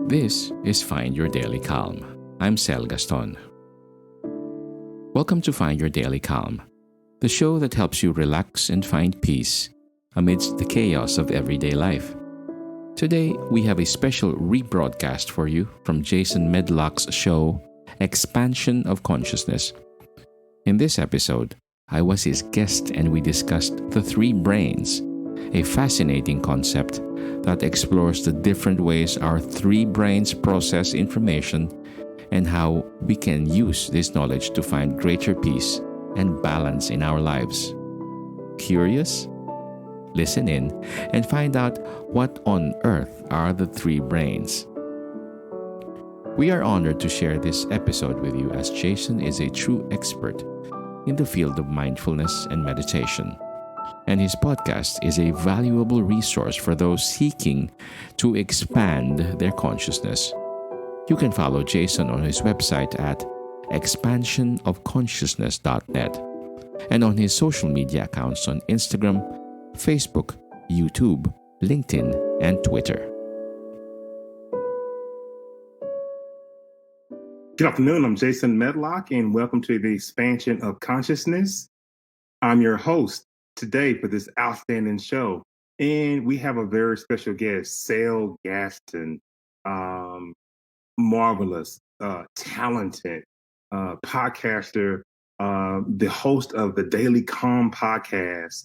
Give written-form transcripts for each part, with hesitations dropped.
This is Find Your Daily Calm. I'm Sel Gaston. Welcome to Find Your Daily Calm, the show that helps you relax and find peace amidst the chaos of everyday life. Today, we have a special rebroadcast for you from Jason Medlock's show, Expansion of Consciousness. In this episode, I was his guest and we discussed the three brains, a fascinating concept that explores the different ways our three brains process information and how we can use this knowledge to find greater peace and balance in our lives. Curious? Listen in and find out what on earth are the three brains. We are honored to share this episode with you as Jason is a true expert in the field of mindfulness and meditation, and his podcast is a valuable resource for those seeking to expand their consciousness. You can follow Jason on his website at expansionofconsciousness.net and on his social media accounts on Instagram, Facebook, YouTube, LinkedIn, and Twitter. Good afternoon. I'm Jason Medlock, and welcome to the Expansion of Consciousness. I'm your host today for this outstanding show, and we have a very special guest, Sale Gaston, marvelous, talented podcaster, the host of the Daily Calm podcast,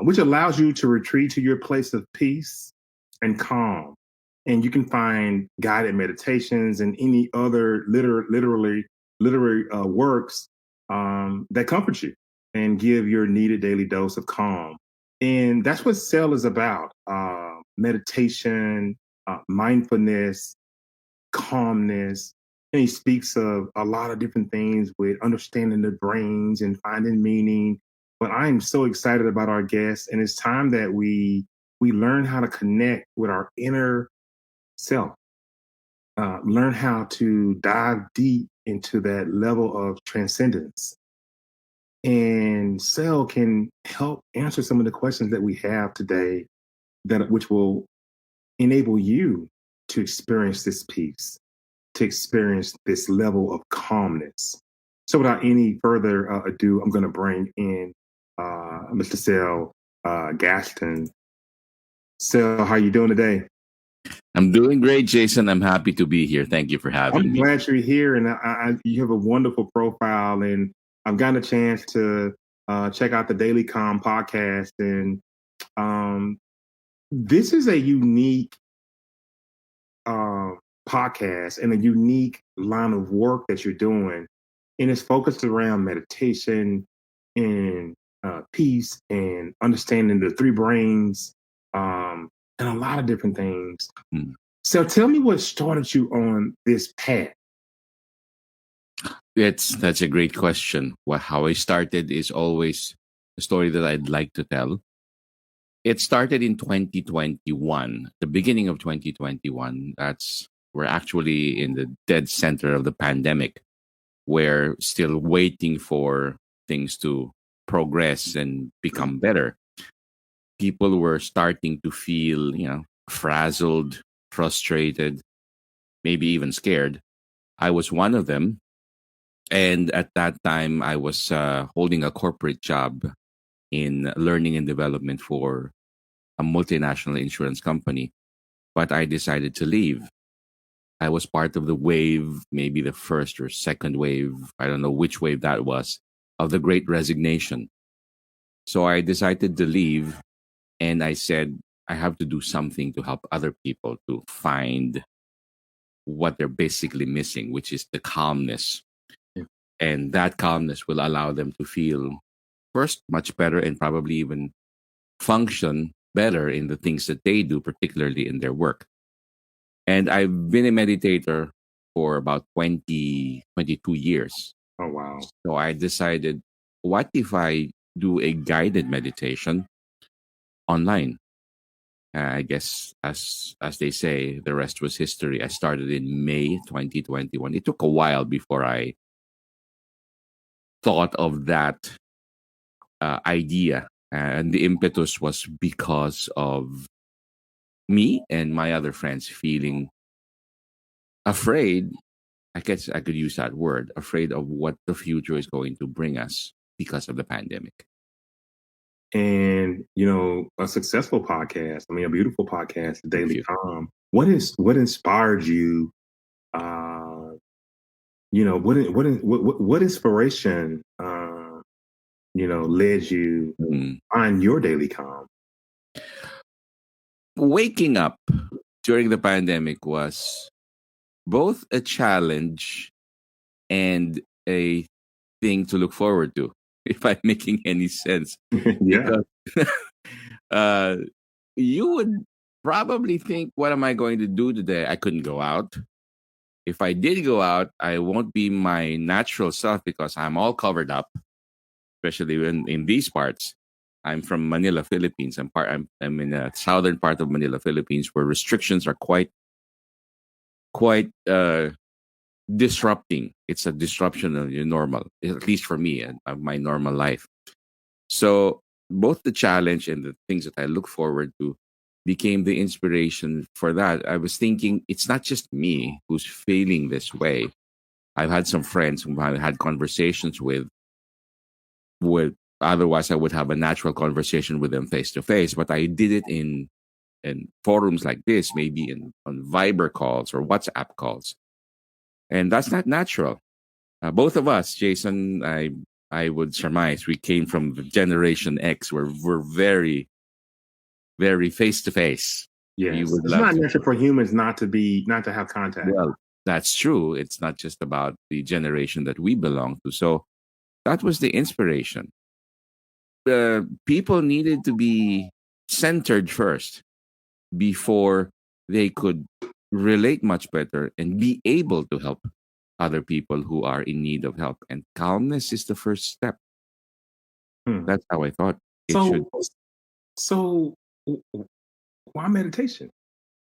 which allows you to retreat to your place of peace and calm. And you can find guided meditations and any other literary works that comfort you and give your needed daily dose of calm. And that's what Cell is about: meditation, mindfulness, calmness. And he speaks of a lot of different things with understanding the brains and finding meaning. But I am so excited about our guest, and it's time that we learn how to connect with our inner self, learn how to dive deep into that level of transcendence. And Cell can help answer some of the questions that we have today, which will enable you to experience this peace, to experience this level of calmness. So without any further ado, I'm going to bring in Mr. Cell Gaston. Cell, how you doing today? I'm doing great, Jason. I'm happy to be here. Thank you for having me. I'm glad you're here, and you have a wonderful profile, and I've gotten a chance to check out the Daily Calm podcast, and this is a unique podcast and a unique line of work that you're doing, and it's focused around meditation and peace and understanding the three brains, and a lot of different things. So tell me what started you on this path. That's a great question. How I started is always a story that I'd like to tell. It started in 2021, the beginning of 2021. We're actually in the dead center of the pandemic. We're still waiting for things to progress and become better. People were starting to feel, frazzled, frustrated, maybe even scared. I was one of them. And at that time, I was holding a corporate job in learning and development for a multinational insurance company. But I decided to leave. I was part of the wave, maybe the first or second wave, I don't know which wave that was, of the Great Resignation. So I decided to leave, and I said, I have to do something to help other people to find what they're basically missing, which is the calmness. And that calmness will allow them to feel, first, much better and probably even function better in the things that they do, particularly in their work. And I've been a meditator for about 22 years. Oh, wow. So I decided, what if I do a guided meditation online? I guess, as they say, the rest was history. I started in May 2021. It took a while before I thought of that idea. And the impetus was because of me and my other friends feeling afraid. I guess I could use that word, afraid of what the future is going to bring us because of the pandemic. And a successful podcast. I mean, a beautiful podcast, Thank Daily you. Calm. What inspired you? What inspiration? Led you Mm. on your Daily Calm. Waking up during the pandemic was both a challenge and a thing to look forward to, if I'm making any sense. Yeah. Because uh, you would probably think, what am I going to do today? I couldn't go out. If I did go out, I won't be my natural self because I'm all covered up, especially in these parts. I'm from Manila, Philippines. I'm in a southern part of Manila, Philippines, where restrictions are quite disrupting. It's a disruption of your normal, at least for me, and of my normal life. So both the challenge and the things that I look forward to became the inspiration for that. I was thinking it's not just me who's feeling this way. I've had some friends whom I had conversations with otherwise I would have a natural conversation with them face to face, but I did it in forums like this, maybe in on Viber calls or WhatsApp calls. And that's not natural. Both of us, Jason, I would surmise we came from the Generation X, where we're very, very face to face. We Yes, would it's love not to. natural for humans not to have contact. Well, that's true. It's not just about the generation that we belong to. So that was the inspiration. People needed to be centered first before they could relate much better and be able to help other people who are in need of help. And calmness is the first step. Hmm. That's how I thought it should. So, why meditation?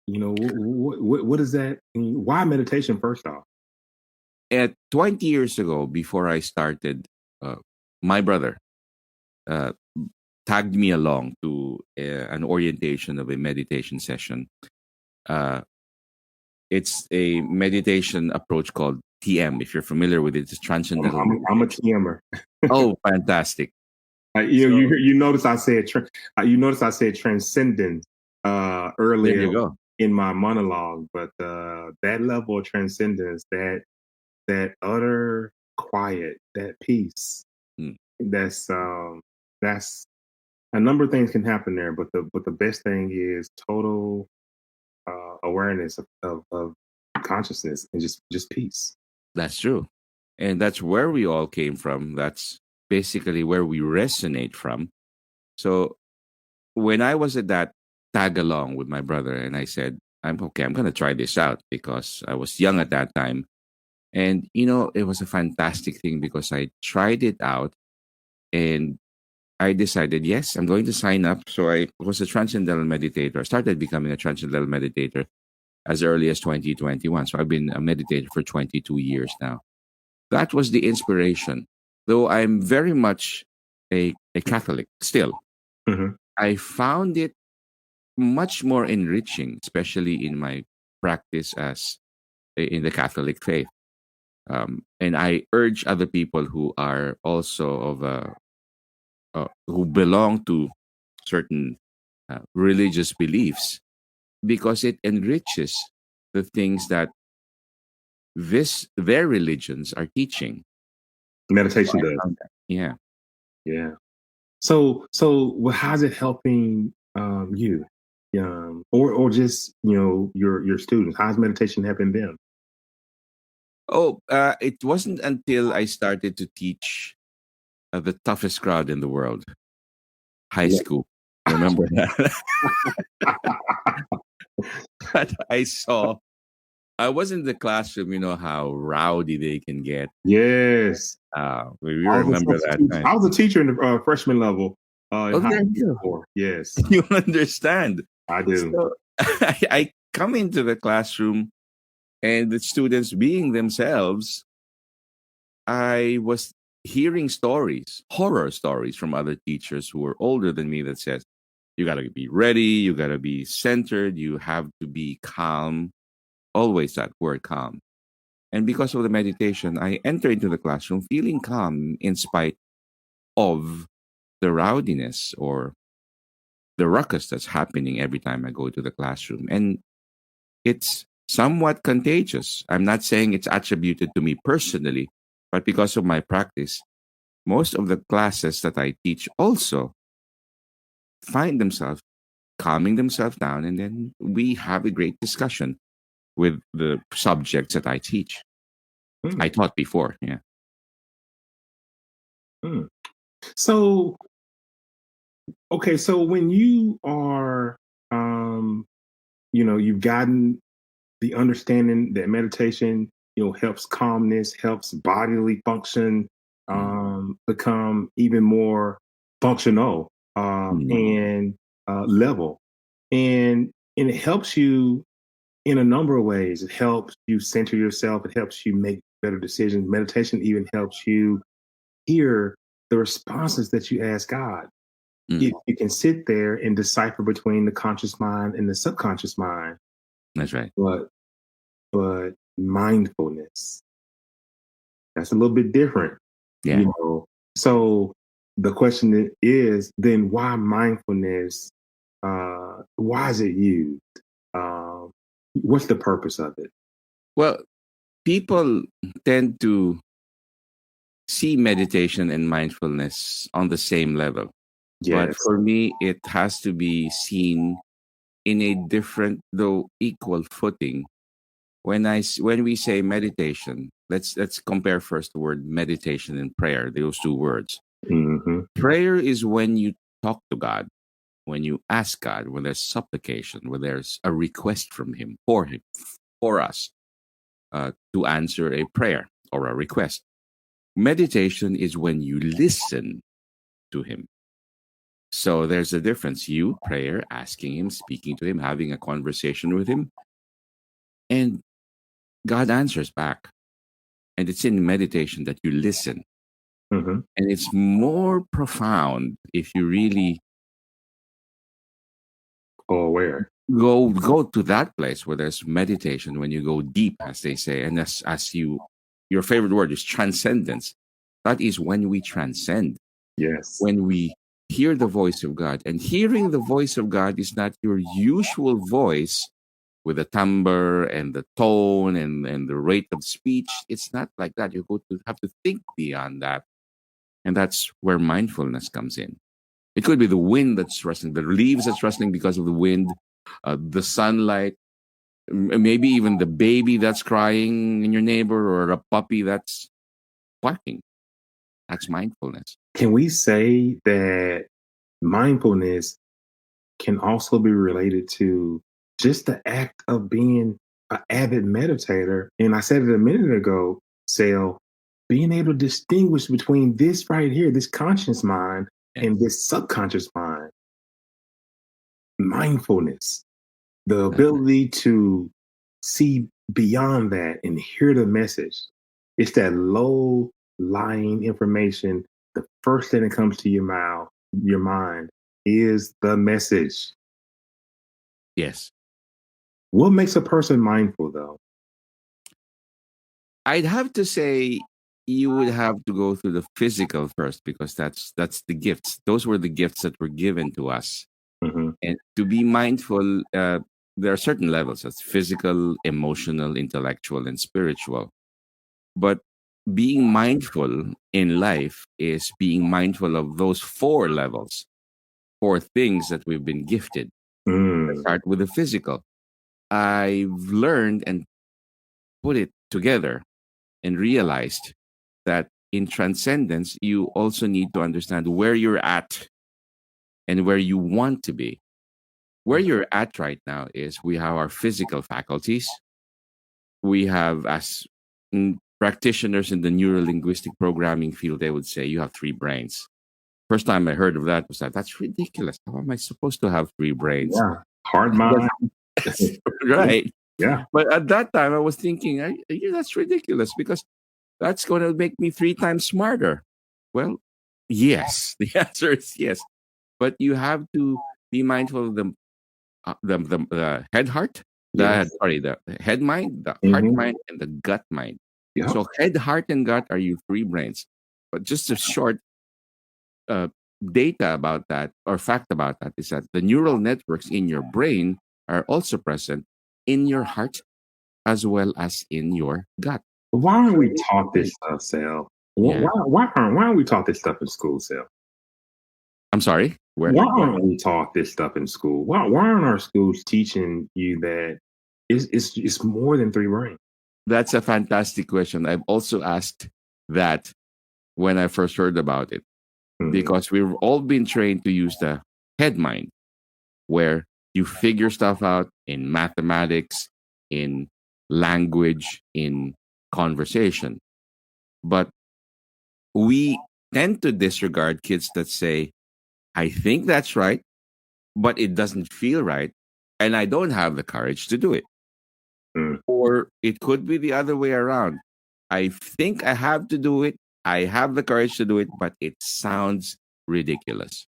What is that? Why meditation? First off, At 20 years ago, before I started, my brother uh, tagged me along to an orientation of a meditation session. Uh, it's a meditation approach called TM. If you're familiar with it, it's transcendental I'm a meditation. TMer. Oh, fantastic! You notice I said transcendent There earlier you go. in my monologue, but that level of transcendence, that utter quiet, that peace, Mm, that's a number of things can happen there, but the best thing is total awareness of consciousness and just peace. that's true. And that's where we all came from. That's basically where we resonate from. So when I was at that tag along with my brother, and I said, I'm okay, I'm going to try this out because I was young at that time. And, it was a fantastic thing because I tried it out and I decided, yes, I'm going to sign up. So I was a transcendental meditator. I started becoming a transcendental meditator as early as 2021. So I've been a meditator for 22 years now. That was the inspiration. Though I'm very much a Catholic still, Mhm. I found it much more enriching, especially in my practice as in the Catholic faith. And I urge other people who are also who belong to certain religious beliefs because it enriches the things that their religions are teaching. So Meditation I does. found that. Yeah. Yeah. So how's it helping you, or just your students? How's meditation helping them? Oh, it wasn't until I started to teach the toughest crowd in the world, high Yeah. school. Remember that? That I saw. I was in the classroom. You know how rowdy they can get. Yes. We remember that time. I was a teacher in the freshman level in Oh, high there you go. school. Yes, You understand. I do. So I come into the classroom and the students being themselves, I was hearing stories, horror stories from other teachers who were older than me that says, you got to be ready, you got to be centered, you have to be calm. always that word calm. And because of the meditation, I enter into the classroom feeling calm in spite of the rowdiness or the ruckus that's happening every time I go to the classroom. And it's somewhat contagious. I'm not saying it's attributed to me personally, but because of my practice, most of the classes that I teach also find themselves calming themselves down, and then we have a great discussion with the subjects that I teach. I Mm, taught before, yeah. mm. So, okay, so when you are, um, you've gotten the understanding that meditation, helps calmness, helps bodily function Mm, become even more functional mm, and level, and it helps you in a number of ways. It helps you center yourself. It helps you make better decisions. Meditation even helps you hear the responses that you ask God. mm. You can sit there and decipher between the conscious mind and the subconscious mind, That's right. but mindfulness, that's a little bit different, Yeah. you know. So the question is then why mindfulness? Why is it used? Um, what's the purpose of it? Well, people tend to see meditation and mindfulness on the same level. But Yes. for me, it has to be seen in a different, though equal footing. When we say meditation, let's compare first the word meditation and prayer, those two words. Hmm. Prayer is when you talk to God, when you ask God, when there's supplication, when there's a request from Him, for us to answer a prayer or a request. Meditation is when you listen to Him. So there's a difference. You prayer, asking Him, speaking to Him, having a conversation with Him, and God answers back. And it's in meditation that you listen. Hmm. And it's more profound if you really Or where? go to that place where there's meditation, when you go deep, as they say, and as your favorite word is transcendence. That is when we transcend, Yes. when we hear the voice of God. And hearing the voice of God is not your usual voice with the timbre and the tone and the rate of speech. It's not like that. You go to have to think beyond that. And that's where mindfulness comes in. It could be the wind that's rustling, the leaves that's rustling because of the wind, the sunlight, maybe even the baby that's crying in your neighbor or a puppy that's barking. That's mindfulness. Can we say that mindfulness can also be related to just the act of being an avid meditator? And I said it a minute ago, Sale, being able to distinguish between this right here, this conscious mind, and Yes, this subconscious mind. Mindfulness, the that's right. ability to see beyond that and hear the message. It's that low lying information. The first thing that comes to your mind is the message. Yes. What makes a person mindful though? I'd have to say you would have to go through the physical first because that's the gifts. Those were the gifts that were given to us. Hmm. And to be mindful, there are certain levels. That's physical, emotional, intellectual, and spiritual. But being mindful in life is being mindful of those four levels, four things that we've been gifted. Let's Mm. start with the physical. I've learned and put it together and realized that in transcendence, you also need to understand where you're at and where you want to be. Where you're at right now is we have our physical faculties. We have, as practitioners in the neuro linguistic programming field, they would say you have three brains. First time I heard of that was that's ridiculous. How am I supposed to have three brains? Yeah. Hard That's, mind. that's right. Yeah. But at that time, I was thinking, that's ridiculous because that's going to make me three times smarter. Well, yes. The answer is yes. But you have to be mindful of the head heart. Yes. The head mind, the heart Hmm. mind, and the gut mind. Yep. So head, heart, and gut are your three brains. But just a short uh, data about that or fact about that is that the neural networks in your brain are also present in your heart as well as in your gut. Why aren't we Very taught this fascinating. stuff, Sal? Yeah. Why aren't we taught this stuff in school, Sal? I'm sorry. Where? Why What? aren't we taught this stuff in school? Why aren't our schools teaching you that it's more than three brains? That's a fantastic question. I've also asked that when I first heard about it Mhm. because we've all been trained to use the head mind where you figure stuff out in mathematics, in language, in conversation. But we tend to disregard kids that say, I think that's right, but it doesn't feel right. And I don't have the courage to do it. Mm, Or it could be the other way around. I think I have to do it. I have the courage to do it, but it sounds ridiculous.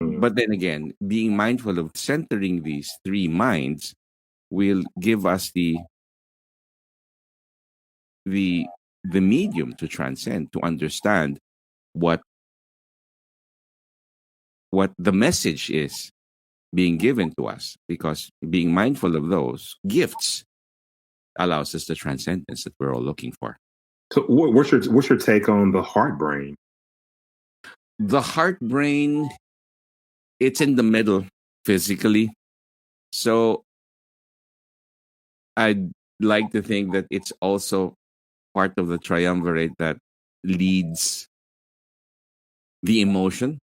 mm. But then again, being mindful of centering these three minds will give us the the medium to transcend, to understand what what the message is being given to us. Because being mindful of those gifts allows us the transcendence that we're all looking for. So what's your take on the heart brain? The heart brain, it's in the middle physically. So I'd like to think that it's also part of the triumvirate that leads the emotion.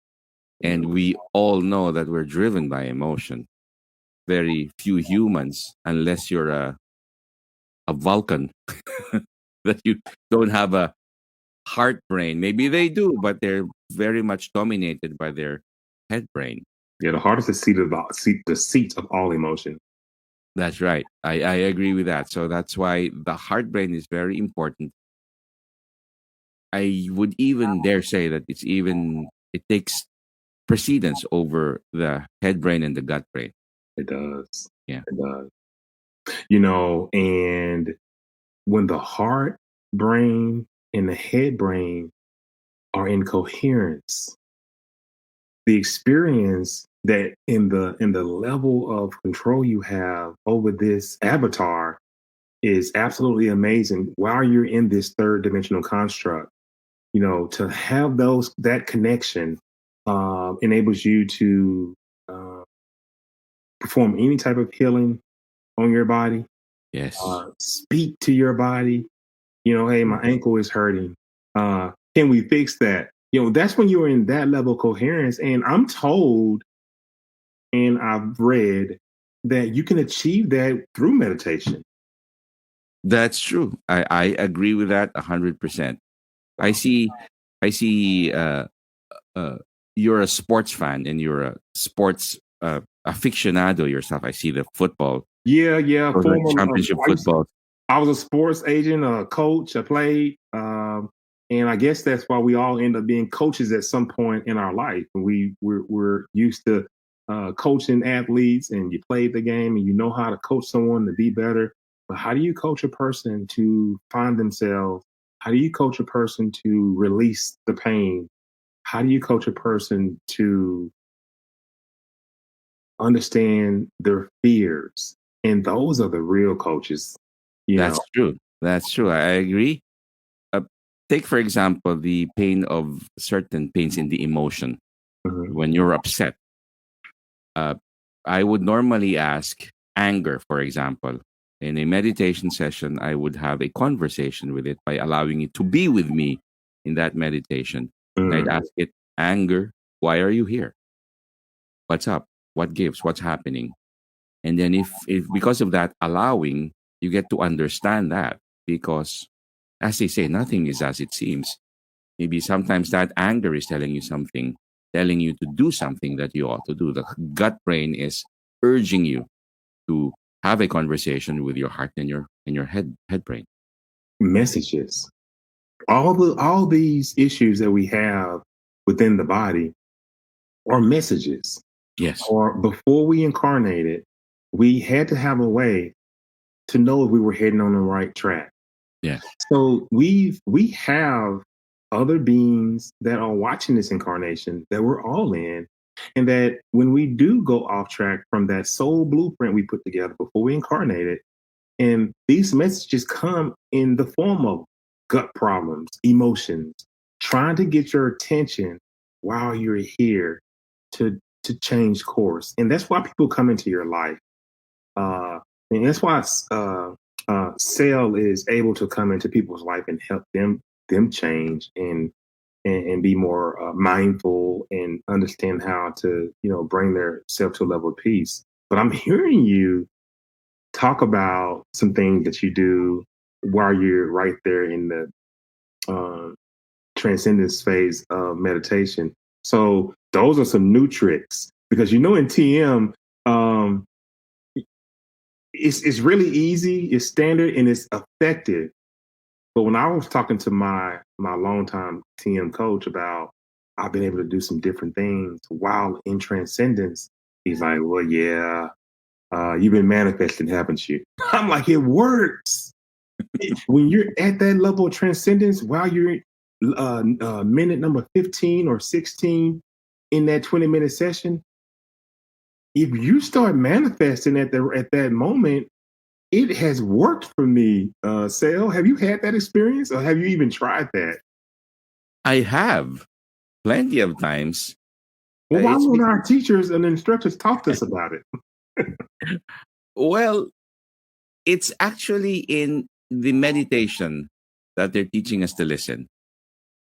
And we all know that we're driven by emotion. Very few humans, unless you're a Vulcan, that you don't have a heart brain. Maybe they do, but they're very much dominated by their head brain. Yeah, the heart is the seat of all emotion. That's right. I agree with that. So that's why the heart brain is very important. I would even dare say that it takes precedence over the head brain and the gut brain. It does. Yeah. It does. And when the heart brain and the head brain are in coherence, the experience that in the level of control you have over this avatar is absolutely amazing while you're in this third dimensional construct. To have that connection enables you to uh, perform any type of healing on your body, Yes. speak to your body. Hey, my Mhm. ankle is hurting. Can we fix that? That's when you're in that level of coherence. And I'm told, and I've read that you can achieve that through meditation. That's true. I agree with that 100%. I see I see uh you're a sports fan and you're a sports aficionado yourself. I see the football Yeah, yeah. or the Former, championship football. I was a sports agent, a coach. I played, and I guess that's why we all end up being coaches at some point in our life. We're used to coaching athletes, and you played the game, and you know how to coach someone to be better. But how do you coach a person to find themselves? How do you coach a person to release the pain? How do you coach a person to understand their fears? And those are the real coaches, you know. That's true. That's true. I agree. Uh, Take for example the pain of certain pains in the emotion Mhm. when you're upset. Uh, I would normally ask anger, for example. In a meditation session, I would have a conversation with it by allowing it to be with me in that meditation. And I'd Mm. ask it, anger, why are you here? What's up? What gives? What's happening? And then if because of that allowing, you get to understand that because as they say, nothing is as it seems. Maybe sometimes that anger is telling you something, telling you to do something that you ought to do. The gut brain is urging you to have a conversation with your heart and your head brain. Messages. All these issues that we have within the body are messages. Yes. Or before we incarnated, we had to have a way to know if we were heading on the right track. Yes. So we have other beings that are watching this incarnation that we're all in, and that when we do go off track from that soul blueprint we put together before we incarnated, and these messages come in the form of gut problems, emotions, trying to get your attention while you're here to change course, and that's why people come into your life. Uh, and that's why Sale is able to come into people's life and help them change and be more mindful and understand how to bring their self to a level of peace. But I'm hearing you talk about some things that you do while you're right there in the uh, transcendence phase of meditation. So those are some new tricks because in TM. It's really easy, it's standard, and it's effective. But when I was talking to my longtime TM coach about I've been able to do some different things while in transcendence, he's like, "Well, yeah, you've been manifesting, haven't you?" I'm like, "It works." When you're at that level of transcendence, while you're minute number 15 or 16 in that 20-minute session, if you start manifesting at that moment, it has worked for me. Sale, have you had that experience, or have you even tried that? I have plenty of times. Well, why It's won't our teachers and instructors talk to us about it? well, it's actually in the meditation that they're teaching us to listen.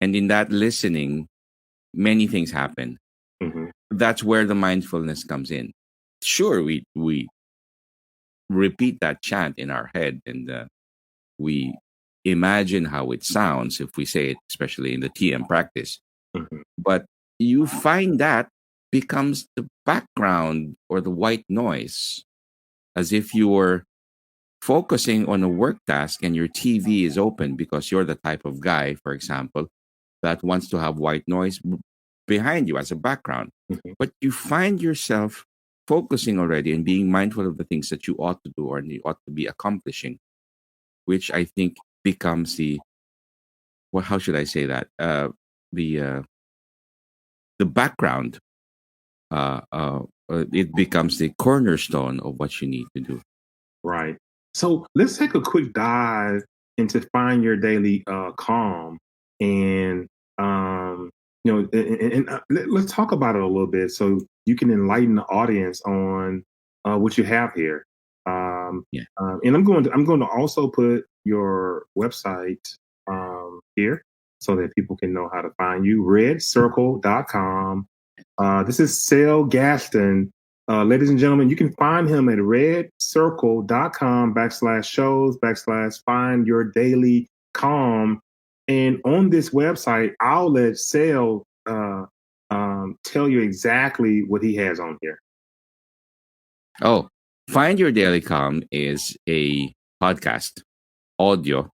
And in that listening, many things happen. Mhm. That's where the mindfulness comes in. Sure, we repeat that chant in our head, and we imagine how it sounds if we say it, especially in the TM practice. Mhm. But you find that becomes the background or the white noise, as if you were focusing on a work task and your TV is open because you're the type of guy, for example, that wants to have white noise behind you as a background. Mhm. But you find yourself focusing already and being mindful of the things that you ought to do or you ought to be accomplishing, which I think becomes the, well, how should I say that? The the background. It becomes the cornerstone of what you need to do. Right. So let's take a quick dive into find your daily calm, and let's talk about it a little bit so you can enlighten the audience on what you have here. Yeah. And I'm going to also put your website here so that people can know how to find you. Redcircle.com. This is Sale Gaston. Ladies and gentlemen, you can find him at redcircle.com/shows/find your daily calm. And on this website, I'll let Sale tell you exactly what he has on here. Oh, Find Your Daily Calm is a podcast, audio,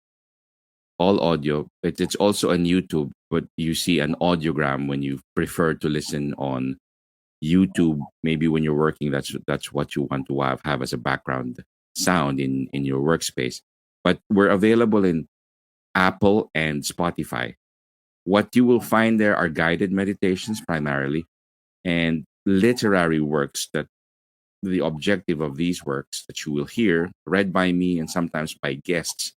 all audio. It's also on YouTube, but you see an audiogram when you prefer to listen on YouTube. Maybe when you're working, that's what you want to have as a background sound in your workspace. But we're available in Apple and Spotify. What you will find there are guided meditations primarily and literary works that the objective of these works that you will hear read by me and sometimes by guests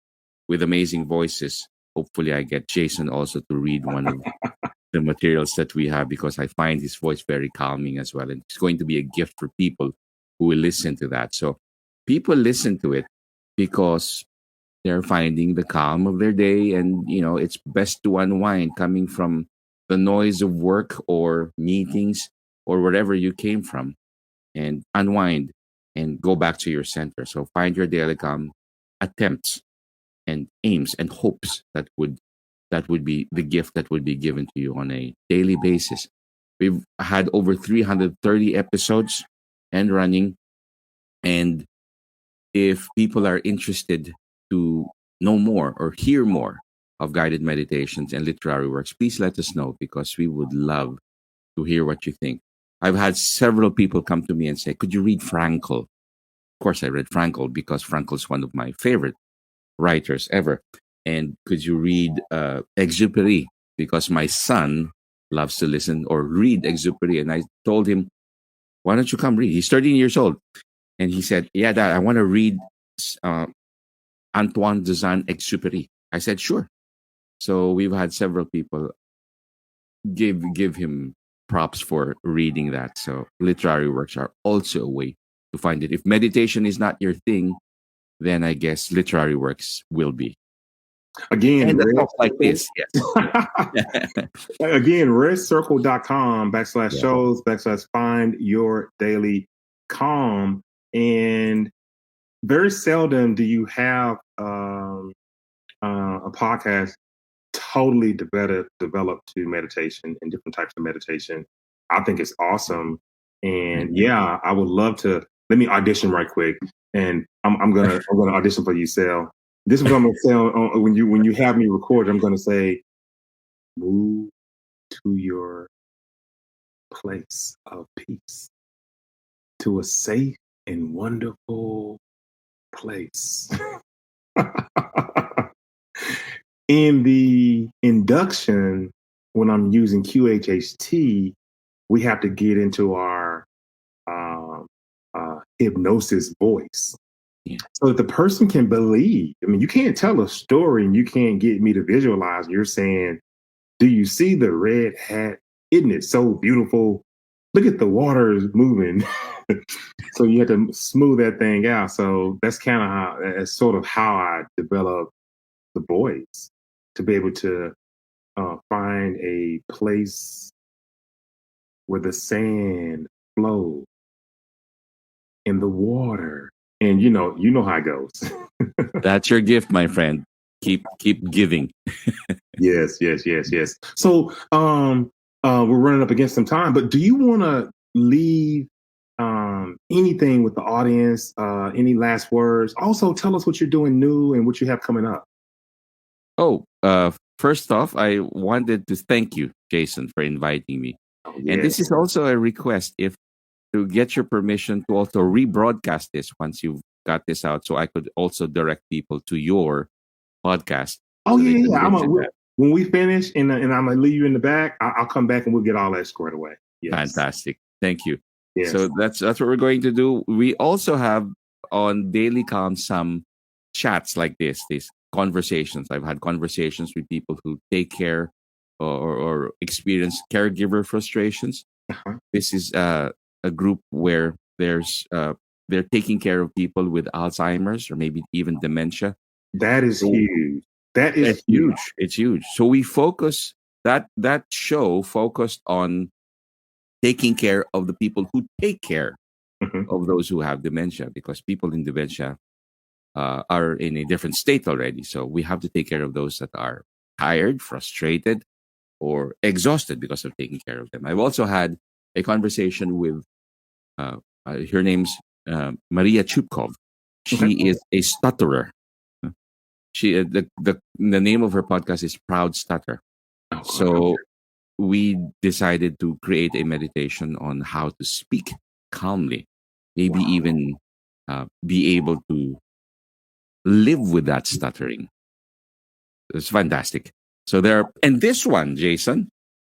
with amazing voices. Hopefully, I get Jason also to read one of the materials that we have because I find his voice very calming as well. And it's going to be a gift for people who will listen to that. So people listen to it because they're finding the calm of their day. And, it's best to unwind coming from the noise of work or meetings or wherever you came from and unwind and go back to your center. So find your daily calm attempts and aims and hopes that would be the gift that would be given to you on a daily basis. We've had over 330 episodes and running. And if people are interested to know more or hear more of guided meditations and literary works, please let us know because we would love to hear what you think. I've had several people come to me and say, "Could you read Frankl?" course, I read Frankl because Frankl's one of my favorite writers ever. And could you read Exupery? Because my son loves to listen or read Exupery. And I told him, why don't you come read? He's 13 years old. And he said, yeah, Dad, I want to read uh, Antoine de Saint-Exupéry. I said, sure. So we've had several people give him props for reading that. So literary works are also a way to find it. If meditation is not your thing, then I guess literary works will be. Again, And a talk like this, yes. Again, redcircle.com Yeah. /shows /find your daily calm. And very seldom do you have a podcast totally developed to meditation and different types of meditation. I think it's awesome. And yeah, I would love to. Let me audition right quick, and I'm gonna audition for you, Sal. This is what I'm gonna say when you have me record. I'm gonna say, move to your place of peace, to a safe and wonderful place. In the induction, when I'm using QHHT, we have to get into our hypnosis voice. Yeah. So that the person can believe. I mean, you can't tell a story and you can't get me to visualize. You're saying, do you see the red hat? Isn't it so beautiful? Look at the water moving. So you have to smooth that thing out. So that's kind of that's sort of how I develop the voice, to be able to find a place where the sand flows in the water. And you know how it goes. That's your gift, my friend. Keep giving. Yes. So we're running up against some time, but do you want to leave anything with the audience? Any last words? Also, tell us what you're doing new and what you have coming up. Oh, first off, I wanted to thank you, Jason, for inviting me. And this is also a request, if to get your permission to also rebroadcast this once you've got this out, so I could also direct people to your podcast. Oh so yeah. When we finish and I'm gonna leave you in the back, I'll come back and we'll get all that squared away. Yes. Fantastic. Thank you. Yes. So that's what we're going to do. We also have on Daily Calm some chats like this, these conversations. I've had conversations with people who take care or experience caregiver frustrations. Uh-huh. This is a group where they're taking care of people with Alzheimer's or maybe even dementia. That is huge. That is huge. It's huge. So we focus that show focused on taking care of the people who take care of those who have dementia, because people in dementia are in a different state already. So we have to take care of those that are tired, frustrated, or exhausted because of taking care of them. I've also had a conversation with her name's Maria Chupkov. She is a stutterer. She the name of her podcast is Proud Stutter. So we decided to create a meditation on how to speak calmly, maybe even be able to live with that stuttering. It's fantastic. So and this one, Jason,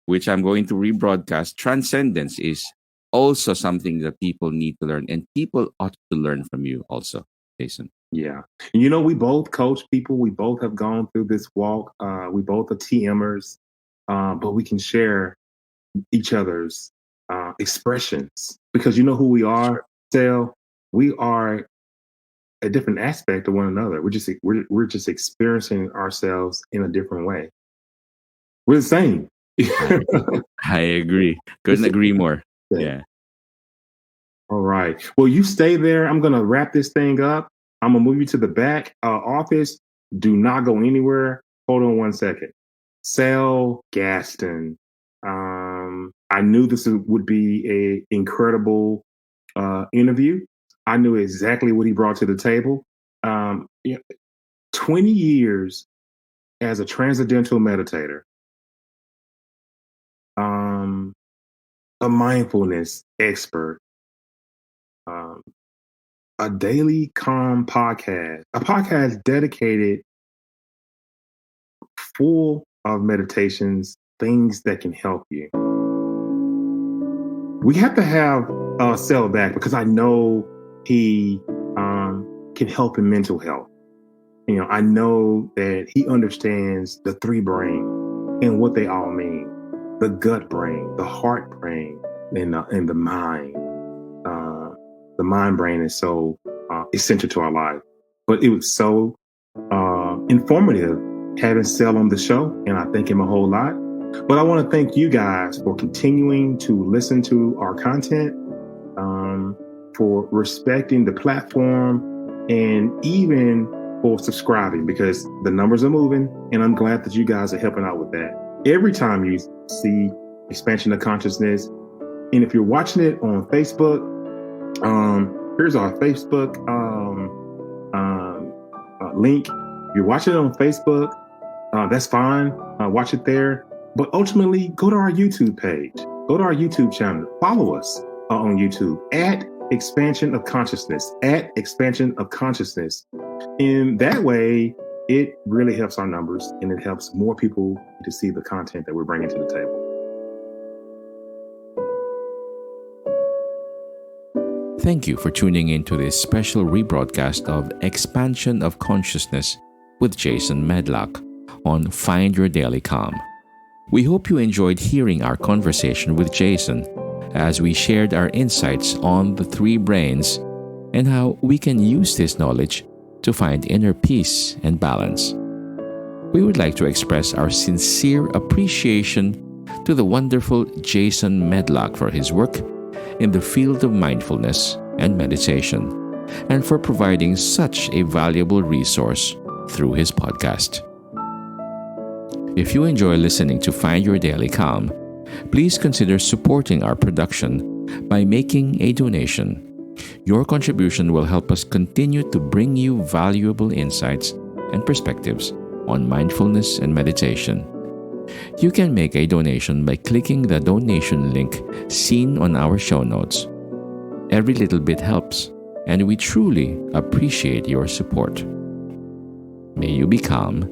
which I'm going to rebroadcast, transcendence, is also something that people need to learn, and people ought to learn from you also, Jason. Yeah. And we both coach people. We both have gone through this walk. We both are TMers, but we can share each other's expressions, because you know who we are, Sal? We are a different aspect of one another. We're just experiencing ourselves in a different way. We're the same. I agree. Couldn't agree more. Yeah. All right. Well, you stay there. I'm going to wrap this thing up. I'm going to move you to the back office. Do not go anywhere. Hold on one second. Sal Gaston. I knew this would be an incredible interview. I knew exactly what he brought to the table. 20 years as a transcendental meditator, a mindfulness expert, a daily calm podcast, a podcast dedicated full of meditations, things that can help you. We have to have Sell back because I know he can help in mental health. I know that he understands the three brains and what they all mean: the gut brain, the heart brain, and the mind. The mind brain is so essential to our life. But it was so informative having Sell on the show, and I thank him a whole lot. But I want to thank you guys for continuing to listen to our content, for respecting the platform, and even for subscribing, because the numbers are moving, and I'm glad that you guys are helping out with that. Every time you see Expansion of Consciousness, and if you're watching it on Facebook, here's our Facebook link. If you're watching it on Facebook, that's fine. Watch it there. But ultimately, go to our YouTube page. Go to our YouTube channel. Follow us on YouTube at Expansion of Consciousness, at Expansion of Consciousness. And that way, it really helps our numbers, and it helps more people to see the content that we're bringing to the table. Thank you for tuning in to this special rebroadcast of Expansion of Consciousness with Jason Medlock on Find Your Daily Calm. We hope you enjoyed hearing our conversation with Jason as we shared our insights on the three brains and how we can use this knowledge to find inner peace and balance. We would like to express our sincere appreciation to the wonderful Jason Medlock for his work in the field of mindfulness and meditation, and for providing such a valuable resource through his podcast. If you enjoy listening to Find Your Daily Calm, please consider supporting our production by making a donation. Your contribution will help us continue to bring you valuable insights and perspectives on mindfulness and meditation. You can make a donation by clicking the donation link seen on our show notes. Every little bit helps, and we truly appreciate your support. May you be calm,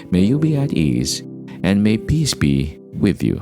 may you be at ease, and may peace be with you.